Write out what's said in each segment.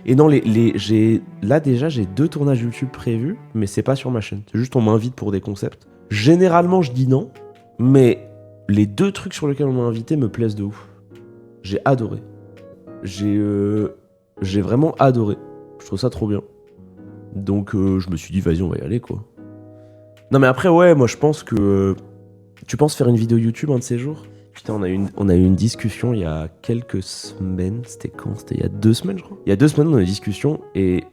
Et non, là déjà, j'ai 2 tournages YouTube prévus, mais c'est pas sur ma chaîne. C'est juste on m'invite pour des concepts. Généralement, je dis non, mais les 2 trucs sur lesquels on m'a invité me plaisent de ouf. J'ai adoré. J'ai vraiment adoré. Je trouve ça trop bien. Donc je me suis dit, vas-y, on va y aller, quoi. Non, mais après, ouais, moi je pense que... tu penses faire une vidéo YouTube un de ces jours? Putain, on a eu une discussion il y a quelques semaines. C'était quand? C'était il y a 2 semaines, je crois. Il y a 2 semaines, on a eu une discussion et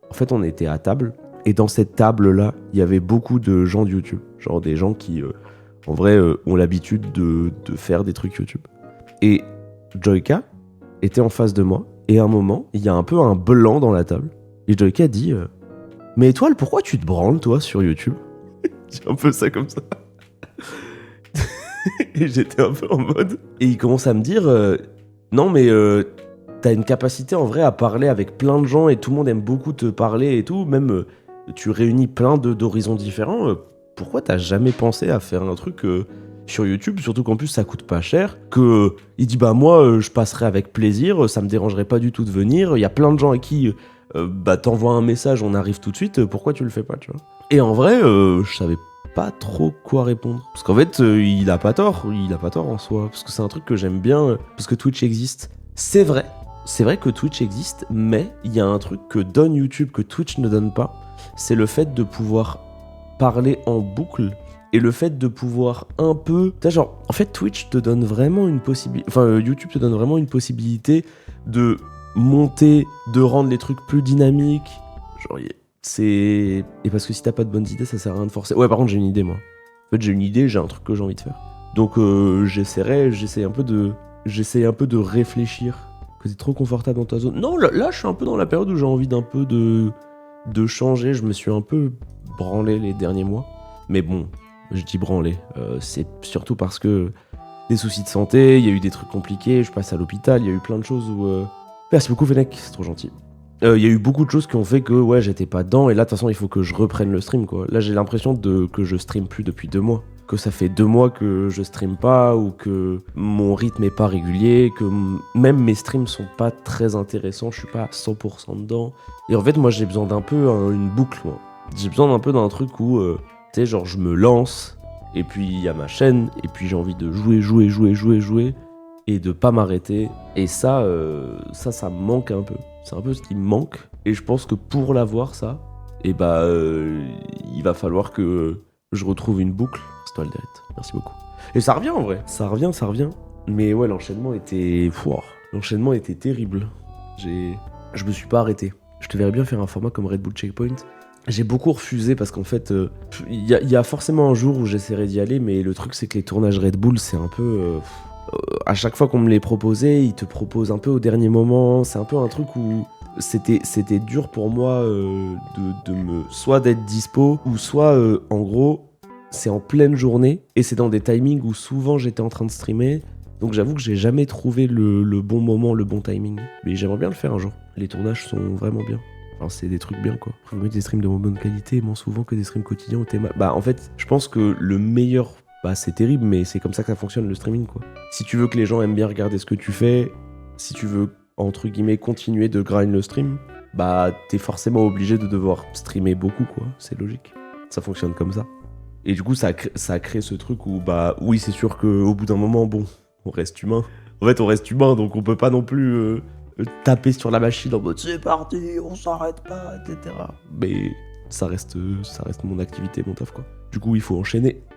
en fait, on était à table. Et dans cette table-là, il y avait beaucoup de gens de YouTube. Genre des gens qui, en vrai, ont l'habitude de faire des trucs YouTube. Et Joyka était en face de moi. Et à un moment, il y a un peu un blanc dans la table. Et Joyka dit mais Étoile, pourquoi tu te branles, toi, sur YouTube? J'ai un peu ça comme ça. Et j'étais un peu en mode... Et il commence à me dire non, mais t'as une capacité en vrai à parler avec plein de gens et tout le monde aime beaucoup te parler et tout. Même tu réunis plein d'horizons différents. Pourquoi t'as jamais pensé à faire un truc sur YouTube? Surtout qu'en plus ça coûte pas cher. Il dit bah moi je passerai avec plaisir, ça me dérangerait pas du tout de venir. Il y a plein de gens à qui t'envoies un message, on arrive tout de suite. Pourquoi tu le fais pas, tu vois? Et en vrai, je savais pas trop quoi répondre. Parce qu'en fait, il a pas tort en soi. Parce que c'est un truc que j'aime bien, parce que Twitch existe. C'est vrai que Twitch existe, mais il y a un truc que donne YouTube que Twitch ne donne pas. C'est le fait de pouvoir parler en boucle. Et le fait de pouvoir un peu... genre, en fait, Twitch te donne vraiment une possibilité... Enfin, YouTube te donne vraiment une possibilité de monter, de rendre les trucs plus dynamiques. Genre, et parce que si t'as pas de bonnes idées, ça sert à rien de forcer. Ouais, par contre, j'ai une idée, moi. En fait, j'ai une idée, j'ai un truc que j'ai envie de faire. Donc, j'essaie un peu de réfléchir. Que t'es trop confortable dans ta zone. Non, là, je suis un peu dans la période où j'ai envie d'un peu de changer. Je me suis un peu branlé les derniers mois. Mais bon, je dis branlé. C'est surtout parce que des soucis de santé, il y a eu des trucs compliqués, je passe à l'hôpital, il y a eu plein de choses où... Merci beaucoup, Fennec, c'est trop gentil. Il y a eu beaucoup de choses qui ont fait que ouais, j'étais pas dedans, et là de toute façon il faut que je reprenne le stream, quoi. Là j'ai l'impression que je stream plus depuis 2 mois, que ça fait 2 mois que je stream pas, ou que mon rythme est pas régulier, que même mes streams sont pas très intéressants, je suis pas à 100% dedans. Et en fait moi j'ai besoin d'un peu une boucle, moi. J'ai besoin d'un peu d'un truc où tu sais, genre je me lance, et puis il y a ma chaîne, et puis j'ai envie de jouer et de pas m'arrêter. Et ça me manque un peu. C'est un peu ce qui me manque. Et je pense que pour l'avoir, ça, il va falloir que je retrouve une boucle. C'est toi le direct. Merci beaucoup. Et ça revient en vrai. Ça revient. Mais ouais, l'enchaînement était... L'enchaînement était terrible. Je me suis pas arrêté. Je te verrais bien faire un format comme Red Bull Checkpoint. J'ai beaucoup refusé parce qu'en fait, il y a forcément un jour où j'essaierai d'y aller, mais le truc c'est que les tournages Red Bull, c'est un peu... à chaque fois qu'on me les proposait, ils te proposent un peu au dernier moment. C'est un peu un truc où c'était dur pour moi soit d'être dispo, ou soit en gros c'est en pleine journée et c'est dans des timings où souvent j'étais en train de streamer. Donc j'avoue que j'ai jamais trouvé le bon moment, le bon timing. Mais j'aimerais bien le faire un jour. Les tournages sont vraiment bien. Enfin, c'est des trucs bien, quoi. Faut mettre des streams de bonne qualité, moins souvent que des streams quotidiens où t'es Bah en fait, je pense que le meilleur... Bah c'est terrible, mais c'est comme ça que ça fonctionne le streaming, quoi. Si tu veux que les gens aiment bien regarder ce que tu fais, si tu veux, entre guillemets, continuer de grind le stream, bah t'es forcément obligé de devoir streamer beaucoup, quoi. C'est logique. Ça fonctionne comme ça. Et du coup, ça crée ce truc où, bah oui, c'est sûr qu'au bout d'un moment, bon, on reste humain. En fait, on reste humain, donc on peut pas non plus taper sur la machine en mode c'est parti, on s'arrête pas, etc. Mais ça reste mon activité, mon taf, quoi. Du coup, il faut enchaîner.